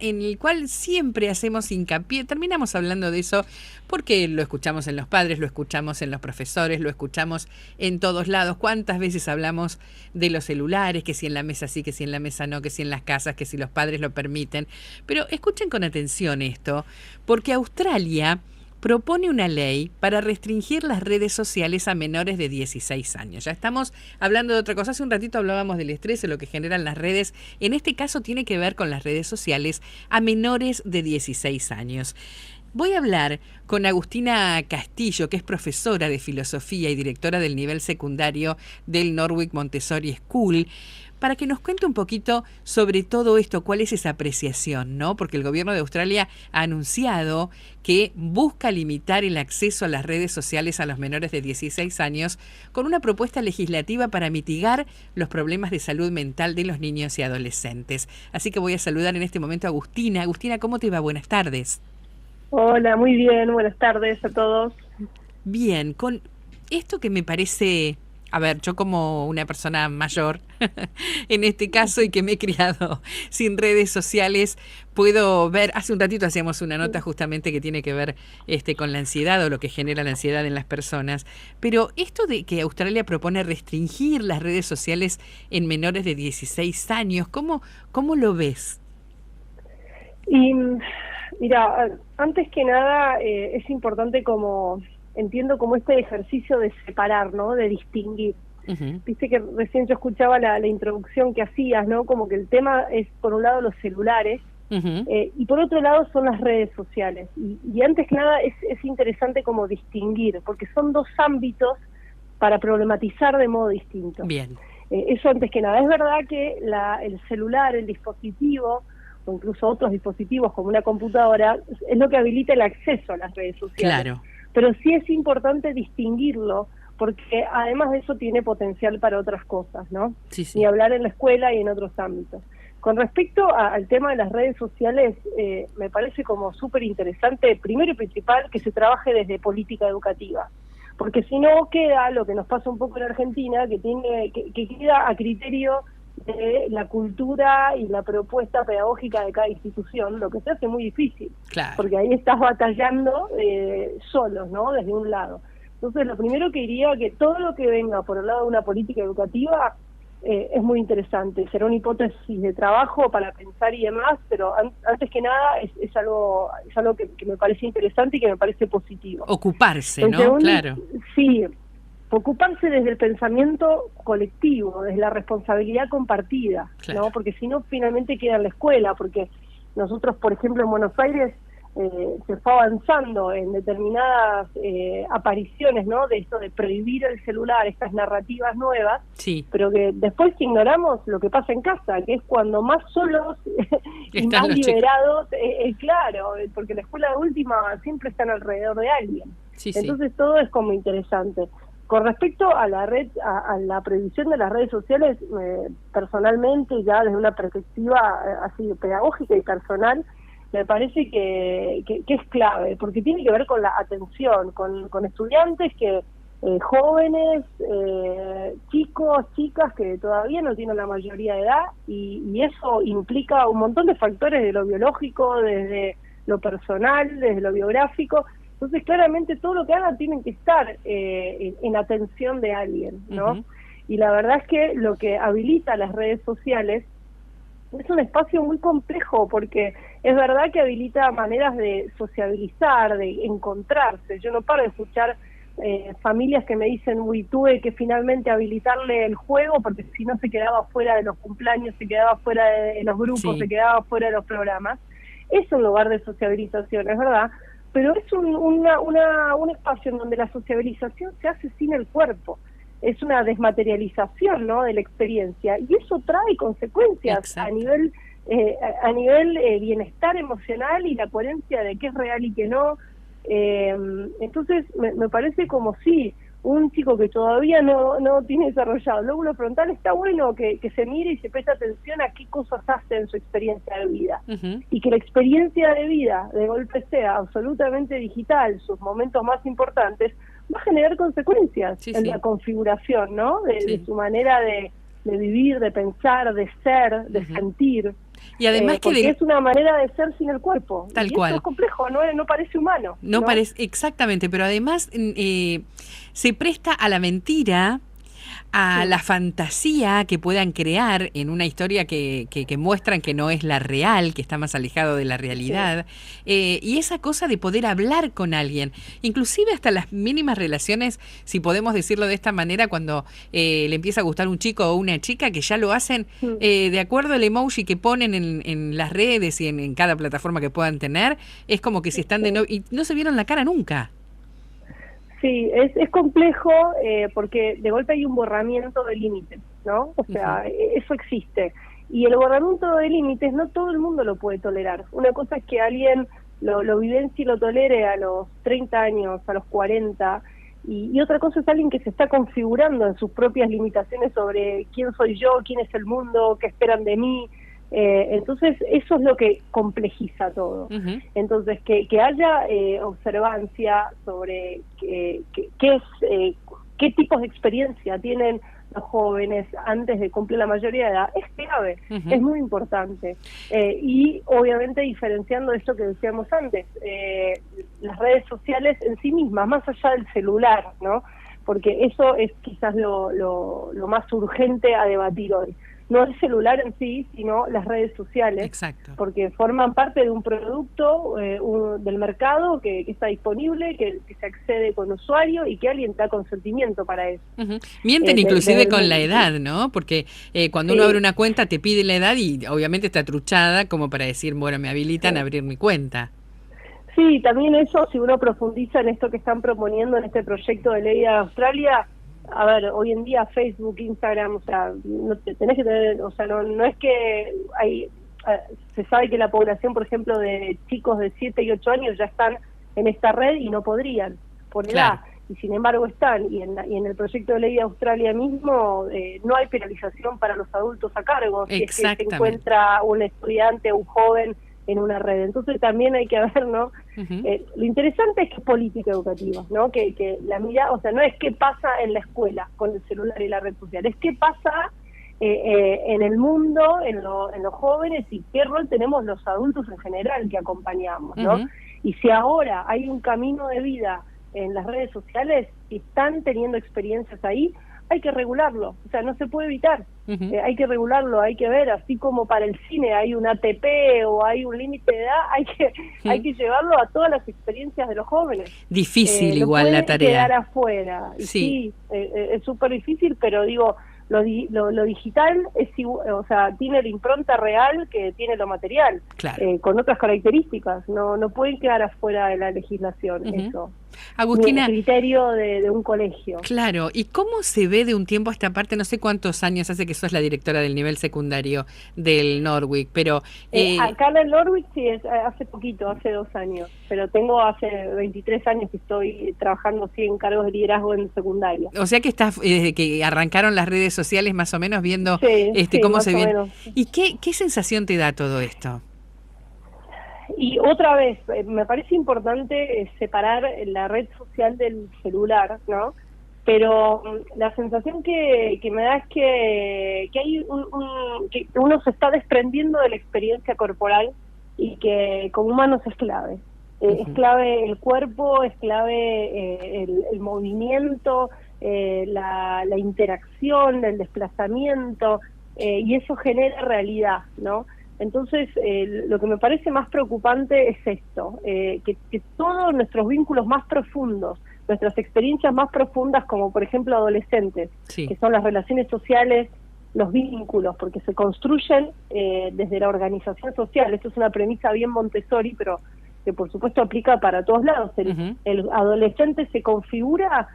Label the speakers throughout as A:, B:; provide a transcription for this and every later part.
A: en el cual siempre hacemos hincapié, terminamos hablando de eso porque lo escuchamos en los padres, lo escuchamos en los profesores, lo escuchamos en todos lados. ¿Cuántas veces hablamos de los celulares? Que si en la mesa sí, que si en la mesa no, que si en las casas, que si los padres lo permiten. Pero escuchen con atención esto, porque Australia propone una ley para restringir las redes sociales a menores de 16 años. Ya estamos hablando de otra cosa. Hace un ratito hablábamos del estrés, de lo que generan las redes. En este caso tiene que ver con las redes sociales a menores de 16 años. Voy a hablar con Agustina Castillo, que es profesora de filosofía y directora del nivel secundario del Norwich Montessori School, para que nos cuente un poquito sobre todo esto, cuál es esa apreciación, ¿no? Porque el gobierno de Australia ha anunciado que busca limitar el acceso a las redes sociales a los menores de 16 años con una propuesta legislativa para mitigar los problemas de salud mental de los niños y adolescentes. Así que voy a saludar en este momento a Agustina. Agustina, ¿cómo te va? Buenas tardes.
B: Hola, muy bien, buenas tardes a todos.
A: Bien, con esto que me parece... A ver, yo como una persona mayor, en este caso, y que me he criado sin redes sociales, puedo ver, hace un ratito hacíamos una nota justamente que tiene que ver con la ansiedad o lo que genera la ansiedad en las personas, pero esto de que Australia propone restringir las redes sociales en menores de 16 años, ¿cómo lo ves?
B: Y mira, antes que nada es importante entiendo como este ejercicio de separar, ¿no? De distinguir.
A: Uh-huh.
B: Viste que recién yo escuchaba la introducción que hacías, ¿no? Como que el tema es, por un lado, los celulares,
A: Uh-huh.
B: Y por otro lado son las redes sociales. Y antes que nada es interesante como distinguir, porque son dos ámbitos para problematizar de modo distinto.
A: Bien.
B: Eso antes que nada. Es verdad que el celular, el dispositivo, o incluso otros dispositivos como una computadora, es lo que habilita el acceso a las redes sociales.
A: Claro.
B: Pero sí es importante distinguirlo, porque además de eso tiene potencial para otras cosas, ¿no?
A: Sí, sí.
B: Ni hablar en la escuela y en otros ámbitos. Con respecto al tema de las redes sociales, me parece como súper interesante, primero y principal, que se trabaje desde política educativa. Porque si no queda lo que nos pasa un poco en Argentina, que queda a criterio de la cultura y la propuesta pedagógica de cada institución, lo que se hace muy difícil,
A: Claro.
B: porque ahí estás batallando solos, ¿no? Desde un lado. Entonces, lo primero que diría que todo lo que venga por el lado de una política educativa es muy interesante. Será una hipótesis de trabajo para pensar y demás, pero antes que nada es algo que me parece interesante y que me parece positivo.
A: Ocuparse, ¿no?
B: Segundo,
A: Claro.
B: Sí. Ocuparse desde el pensamiento colectivo, desde la responsabilidad compartida,
A: Claro.
B: ¿no? Porque si no, finalmente queda en la escuela, porque nosotros, por ejemplo, en Buenos Aires se fue avanzando en determinadas apariciones, ¿no? De esto de prohibir el celular, estas narrativas nuevas,
A: Sí.
B: pero que después ignoramos lo que pasa en casa, que es cuando más solos y
A: Están
B: más
A: los
B: liberados, claro, porque la escuela de última siempre están alrededor de alguien.
A: Sí, sí.
B: Entonces todo es como interesante. Con respecto a la la prohibición de las redes sociales, personalmente, ya desde una perspectiva así pedagógica y personal, me parece que es clave, porque tiene que ver con la atención, con estudiantes jóvenes, chicos, chicas que todavía no tienen la mayoría de edad, y eso implica un montón de factores de lo biológico, desde lo personal, desde lo biográfico. Entonces, claramente, todo lo que hagan tienen que estar en atención de alguien, ¿no?
A: Uh-huh.
B: Y la verdad es que lo que habilita las redes sociales es un espacio muy complejo, porque es verdad que habilita maneras de sociabilizar, de encontrarse. Yo no paro de escuchar familias que me dicen, uy, tuve que finalmente habilitarle el juego, porque si no se quedaba fuera de los cumpleaños, se quedaba fuera de los grupos,
A: Sí.
B: se quedaba fuera de los programas. Es un lugar de sociabilización, es verdad, pero es un espacio en donde la sociabilización se hace sin el cuerpo. Es una desmaterialización, ¿no?, de la experiencia, y eso trae consecuencias.
A: Exacto.
B: a nivel bienestar emocional y la coherencia de qué es real y qué no. Entonces me parece como si un chico que todavía no tiene desarrollado el lóbulo frontal, está bueno que se mire y se preste atención a qué cosas hace en su experiencia de vida.
A: Uh-huh.
B: Y que la experiencia de vida de golpe sea absolutamente digital, sus momentos más importantes, va a generar consecuencias en la configuración, ¿no? De su manera de vivir, de pensar, de ser, de sentir.
A: Y además
B: porque es una manera de ser sin el cuerpo.
A: Tal cual.
B: Eso es complejo, no parece humano.
A: No parece, exactamente, pero además se presta a la mentira, a la fantasía que puedan crear en una historia que muestran que no es la real, que está más alejado de la realidad, y esa cosa de poder hablar con alguien, inclusive hasta las mínimas relaciones, si podemos decirlo de esta manera, cuando le empieza a gustar un chico o una chica, que ya lo hacen de acuerdo al emoji que ponen en las redes y en cada plataforma que puedan tener, es como que si están de y no se vieron la cara nunca.
B: Sí, es complejo porque de golpe hay un borramiento de límites, ¿no? O sea, eso existe. Y el borramiento de límites no todo el mundo lo puede tolerar. Una cosa es que alguien lo vivencie y lo tolere a los 30 años, a los 40, y otra cosa es alguien que se está configurando en sus propias limitaciones sobre quién soy yo, quién es el mundo, qué esperan de mí. Entonces eso es lo que complejiza todo. Entonces que haya observancia sobre qué tipos de experiencia tienen los jóvenes antes de cumplir la mayoría de edad es clave, es muy importante, y obviamente diferenciando esto que decíamos antes, las redes sociales en sí mismas, más allá del celular, ¿no? Porque eso es quizás lo más urgente a debatir hoy. No el celular en sí, sino las redes sociales.
A: Exacto. Porque
B: forman parte de un producto del mercado que está disponible, que se accede con usuario y que alguien da consentimiento para eso.
A: Mienten inclusive con la edad, ¿no? Porque cuando uno abre una cuenta te pide la edad y obviamente está truchada como para decir, bueno, me habilitan a abrir mi cuenta.
B: Sí, también eso, si uno profundiza en esto que están proponiendo en este proyecto de ley de Australia. A ver, hoy en día Facebook, Instagram, o sea, no tenés que tener, o sea, no es que se sabe que la población, por ejemplo, de chicos de 7 y 8 años ya están en esta red y no podrían, por edad, y sin embargo están, y en el proyecto de ley de Australia mismo no hay penalización para los adultos a cargo, si es que se encuentra un estudiante o un joven en una red. Entonces también hay que ver, ¿no? Lo interesante es que es política educativa, ¿no? Que la mirada, o sea, no es qué pasa en la escuela con el celular y la red social, es qué pasa en el mundo, en los jóvenes, y qué rol tenemos los adultos en general que acompañamos, ¿no? Y si ahora hay un camino de vida en las redes sociales, si están teniendo experiencias ahí, hay que regularlo, o sea, no se puede evitar, hay que regularlo, hay que ver, así como para el cine hay un ATP o hay un límite de edad, hay que llevarlo a todas las experiencias de los jóvenes.
A: Difícil igual la tarea.
B: Quedar afuera, sí, es súper difícil, pero digo, lo digital o sea, tiene la impronta real que tiene lo material, con otras características, no pueden quedar afuera de la legislación, eso.
A: Agustina,
B: el criterio de un colegio.
A: Claro, ¿y cómo se ve de un tiempo a esta parte? No sé cuántos años hace que sos la directora del nivel secundario del Norwich, pero...
B: acá en el Norwich sí, hace poquito, hace 2 años, pero tengo hace 23 años que estoy trabajando en cargos de liderazgo en secundaria.
A: O sea que estás desde que arrancaron las redes sociales más o menos viendo cómo se ve. ¿Y qué sensación te da todo esto?
B: Y otra vez, me parece importante separar la red social del celular, ¿no? Pero la sensación que me da es que hay que uno se está desprendiendo de la experiencia corporal y que como humanos es clave. Es clave el cuerpo, es clave el movimiento, la interacción, el desplazamiento, y eso genera realidad, ¿no? Entonces, lo que me parece más preocupante es esto, que todos nuestros vínculos más profundos, nuestras experiencias más profundas, como por ejemplo adolescentes, que son las relaciones sociales, los vínculos, porque se construyen desde la organización social. Esto es una premisa bien Montessori, pero que por supuesto aplica para todos lados. El adolescente se configura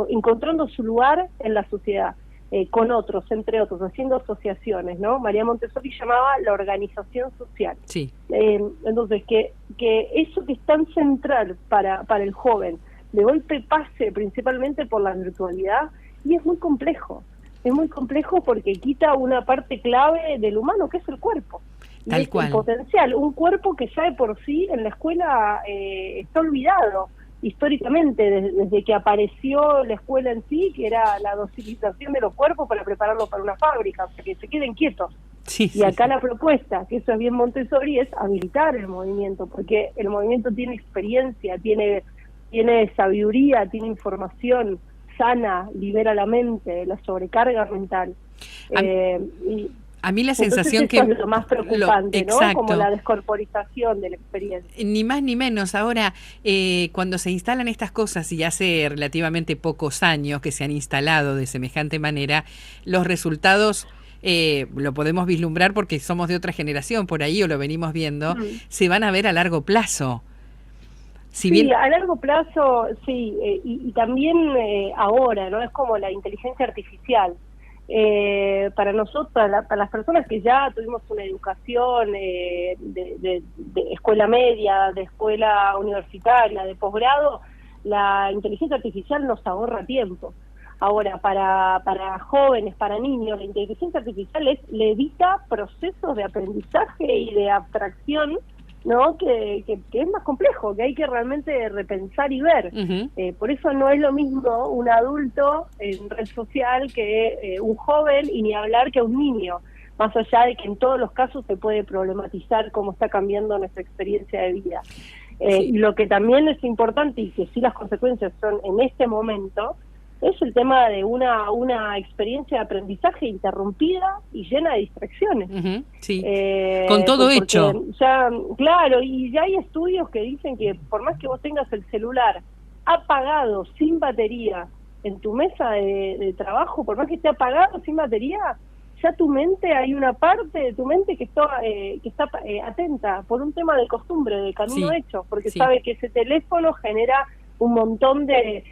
B: encontrando su lugar en la sociedad. Con otros, entre otros, haciendo asociaciones, ¿no? María Montessori llamaba la organización social. Entonces, que eso que es tan central para el joven, de golpe pase principalmente por la virtualidad, y es muy complejo porque quita una parte clave del humano, que es el cuerpo.
A: Tal cual.
B: El potencial, un cuerpo que ya de por sí en la escuela está olvidado. Históricamente, desde que apareció la escuela en sí, que era la dosilización de los cuerpos para prepararlos para una fábrica, para que se queden quietos.
A: Sí,
B: Y acá
A: sí.
B: la propuesta, que eso es bien Montessori, es habilitar el movimiento, porque el movimiento tiene experiencia, tiene sabiduría, tiene información sana, libera la mente, la sobrecarga mental.
A: A,
B: Y
A: a mí la
B: entonces
A: sensación
B: eso
A: que...
B: es lo más preocupante, ¿no? Como
A: Exacto.
B: la descorporización de la experiencia.
A: Ni más ni menos. Ahora, cuando se instalan estas cosas, y hace relativamente pocos años que se han instalado de semejante manera, los resultados lo podemos vislumbrar porque somos de otra generación por ahí o lo venimos viendo,
B: Mm.
A: se van a ver a largo plazo. Si
B: Sí,
A: bien...
B: a largo plazo, sí, y también ahora, ¿no? Es como la inteligencia artificial. Para nosotros, para las personas que ya tuvimos una educación de escuela media, de escuela universitaria, de posgrado, la inteligencia artificial nos ahorra tiempo. Ahora, para jóvenes, para niños, la inteligencia artificial le evita procesos de aprendizaje y de abstracción, ¿no? Que es más complejo, que hay que realmente repensar y ver.
A: Ujú.
B: Por eso no es lo mismo un adulto en red social que un joven, y ni hablar que un niño, más allá de que en todos los casos se puede problematizar cómo está cambiando nuestra experiencia de vida.
A: Sí.
B: Y lo que también es importante, y que sí las consecuencias son en este momento, es el tema de una experiencia de aprendizaje interrumpida y llena de distracciones.
A: Ujú, sí. Con todo
B: Porque
A: hecho.
B: ya, claro, y ya hay estudios que dicen que por más que vos tengas el celular apagado, sin batería, en tu mesa de trabajo, por más que esté apagado, sin batería, ya tu mente, hay una parte de tu mente que está atenta por un tema de costumbre, de camino
A: Sí,
B: hecho, porque
A: sí.
B: sabe que ese teléfono genera un montón de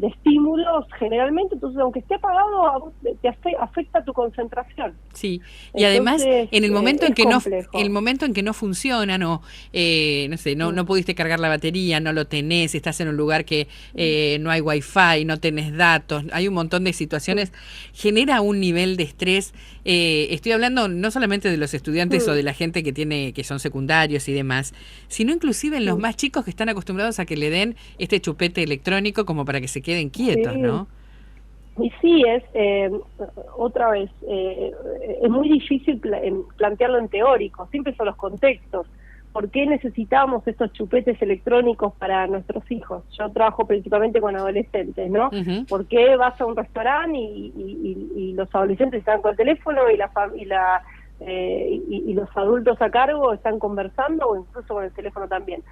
B: estímulos generalmente, entonces aunque esté apagado, a vos te afecta tu concentración.
A: Sí, y además
B: Entonces
A: en el momento en
B: es
A: que
B: complejo.
A: no funcionan o no sé, no
B: Mm,
A: pudiste cargar la batería, no lo tenés, estás en un lugar que no hay wifi, no tenés datos, hay un montón de situaciones, genera un nivel de estrés. Estoy hablando no solamente de los estudiantes o
B: mm,
A: de la gente que son secundarios y demás, sino inclusive en los
B: mm.
A: más chicos que están acostumbrados a que le den este chupete electrónico como para que se queden quietos,
B: Sí,
A: ¿no?
B: y sí, otra vez, es muy difícil plantearlo en teórico, siempre son los contextos. ¿Por qué necesitamos estos chupetes electrónicos para nuestros hijos? Yo trabajo principalmente con adolescentes, ¿no?
A: Ujú.
B: ¿Por qué vas a un restaurante y los adolescentes están con el teléfono y los adultos a cargo están conversando o incluso con el teléfono también?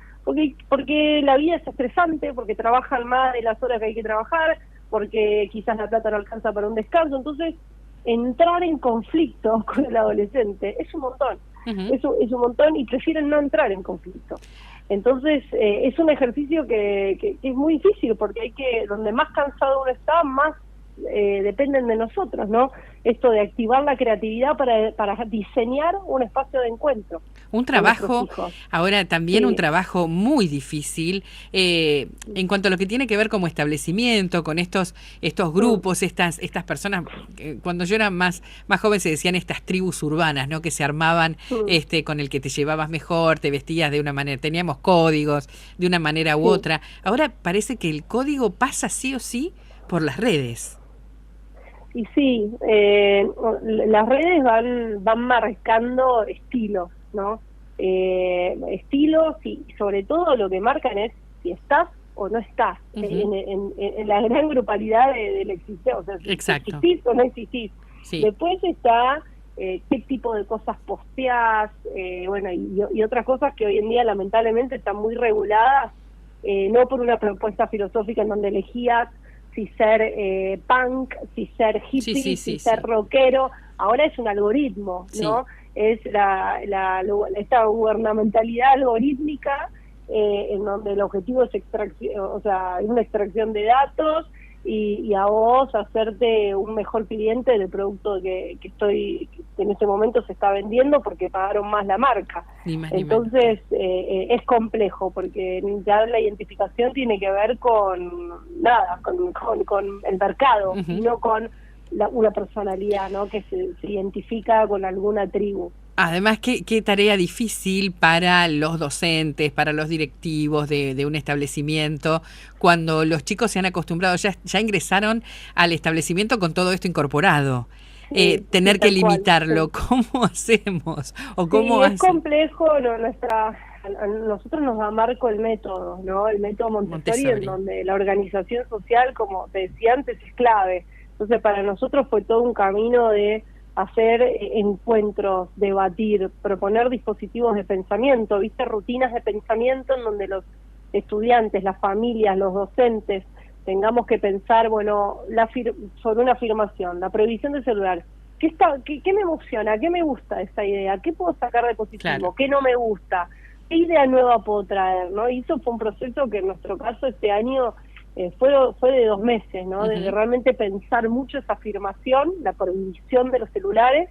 B: Porque la vida es estresante, porque trabajan más de las horas que hay que trabajar, porque quizás la plata no alcanza para un descanso. Entonces, entrar en conflicto con el adolescente es un montón.
A: Ujú.
B: Es un montón y prefieren no entrar en conflicto. Entonces, es un ejercicio que es muy difícil, porque donde más cansado uno está, más dependen de nosotros, ¿no? Esto de activar la creatividad para diseñar un espacio de encuentro
A: Un
B: con nuestros
A: trabajo,
B: hijos.
A: ahora también un
B: Sí,
A: trabajo muy difícil en cuanto a lo que tiene que ver como establecimiento, con estos
B: mm,
A: grupos, estas personas, cuando yo era más joven se decían estas tribus urbanas, ¿no? Que se armaban
B: mm,
A: con el que te llevabas mejor, te vestías de una manera, teníamos códigos de una manera u
B: sí.
A: otra. Ahora parece que el código pasa sí o sí por las redes.
B: Y sí, las redes van marcando estilos, ¿no? Estilos y sobre todo lo que marcan es si estás o no estás
A: Ujú.
B: en la gran grupalidad de la existencia, o sea, si
A: Exacto,
B: existís o no existís.
A: sí.
B: Después está qué tipo de cosas posteás, bueno, y otras cosas que hoy en día lamentablemente están muy reguladas, no por una propuesta filosófica en donde elegías si ser punk, si ser
A: Sí, sí,
B: hippie, si
A: sí,
B: ser
A: sí.
B: rockero. Ahora es un algoritmo,
A: Sí.
B: ¿no? Es esta gubernamentalidad algorítmica en donde el objetivo es extracción, o sea, es una extracción de datos y a vos hacerte un mejor cliente del producto que en ese momento se está vendiendo porque pagaron más la marca.
A: Ni más ni menos.
B: Entonces es complejo porque ya la identificación tiene que ver con nada, con el mercado,
A: Ujú.
B: no con una personalidad, ¿no? Que se identifica con alguna tribu.
A: Además, qué tarea difícil para los docentes, para los directivos de un establecimiento, cuando los chicos se han acostumbrado, ya ingresaron al establecimiento con todo esto incorporado. tener que
B: tal cual,
A: limitarlo.
B: sí.
A: ¿Cómo hacemos? ¿O
B: Sí,
A: cómo
B: es
A: hacen?
B: complejo, a nosotros nos da marco el método, ¿no? El método Montessori, en
A: Montessori.
B: donde la organización social, como te decía antes, es clave. Entonces, para nosotros fue todo un camino de hacer encuentros, debatir, proponer dispositivos de pensamiento, viste, rutinas de pensamiento en donde los estudiantes, las familias, los docentes, tengamos que pensar, bueno, sobre una afirmación, la prohibición del celular. ¿Qué me emociona? ¿Qué me gusta de esta idea? ¿Qué puedo sacar de
A: Claro.
B: positivo? ¿Qué no me gusta? ¿Qué idea nueva puedo traer? ¿No? Y eso fue un proceso que en nuestro caso este año fue de 2 meses, ¿no? De
A: Ujú.
B: realmente pensar mucho esa afirmación, la prohibición de los celulares,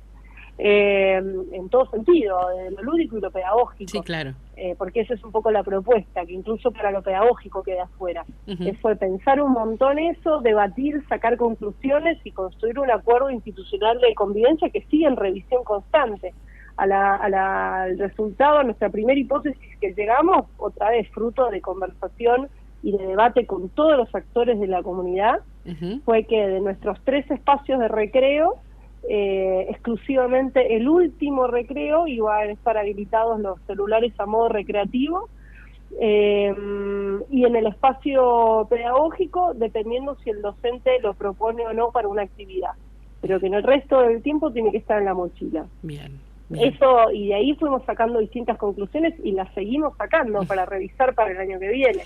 B: en todo sentido, de lo lúdico y lo
A: Sí,
B: pedagógico,
A: claro.
B: porque esa es un poco la propuesta, que incluso para lo pedagógico queda afuera.
A: Ujú.
B: Fue pensar un montón eso, debatir, sacar conclusiones y construir un acuerdo institucional de convivencia que sigue en revisión constante. Al resultado, a nuestra primera hipótesis que llegamos, otra vez fruto de conversación y de debate con todos los actores de la comunidad,
A: Ujú.
B: fue que de nuestros 3 espacios de recreo, exclusivamente el último recreo iban a estar habilitados los celulares a modo recreativo, y en el espacio pedagógico, dependiendo si el docente lo propone o no para una actividad, pero que en el resto del tiempo tiene que estar en la mochila.
A: Bien, bien.
B: Eso, y de ahí fuimos sacando distintas conclusiones y las seguimos sacando para revisar para el año que viene.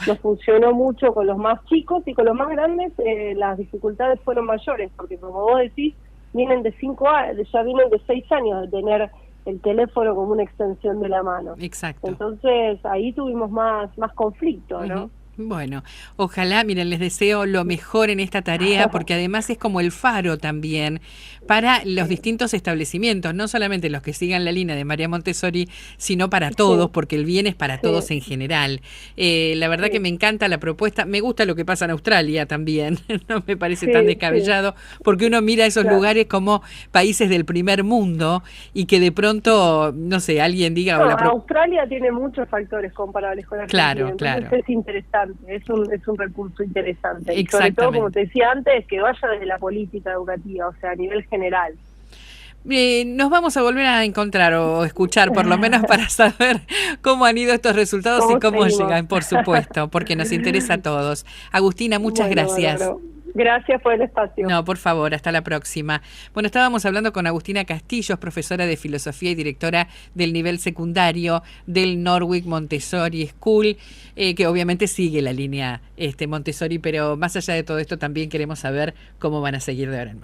B: Nos funcionó mucho con los más chicos, y con los más grandes las dificultades fueron mayores, porque como vos decís, vienen de 5 años, ya vienen de 6 años de tener el teléfono como una extensión de la mano.
A: Exacto.
B: Entonces ahí tuvimos más conflicto, ¿no?
A: Ujú. Bueno, ojalá, miren, les deseo lo mejor en esta tarea, porque además es como el faro también para los
B: Sí,
A: distintos establecimientos, no solamente los que sigan la línea de María Montessori, sino para todos,
B: sí,
A: porque el bien es para
B: sí,
A: todos en general. La verdad que
B: sí,
A: me encanta la propuesta, me gusta lo que pasa en Australia también, no me parece tan
B: sí, sí,
A: descabellado, porque uno mira esos
B: claro.
A: lugares como países del primer mundo y que de pronto, no sé, alguien diga, o
B: No,
A: la
B: Australia tiene muchos factores comparables con Argentina,
A: Claro,
B: entonces
A: claro,
B: es interesante, es un recurso interesante. Y sobre todo, como te
A: exactamente.
B: decía antes, que vaya desde la política educativa, o sea, a nivel general.
A: Nos vamos a volver a encontrar o escuchar, por lo menos para saber cómo han ido estos resultados y
B: ¿Cómo
A: cómo
B: seguimos?
A: llegan, por supuesto, porque nos interesa a todos. Agustina, muchas
B: Bueno,
A: gracias.
B: bárbaro. Gracias por el espacio.
A: No, por favor, hasta la próxima. Bueno, estábamos hablando con Agustina Castillos, profesora de filosofía y directora del nivel secundario del Norwich Montessori School, que obviamente sigue la línea Montessori, pero más allá de todo esto también queremos saber cómo van a seguir de ahora en más.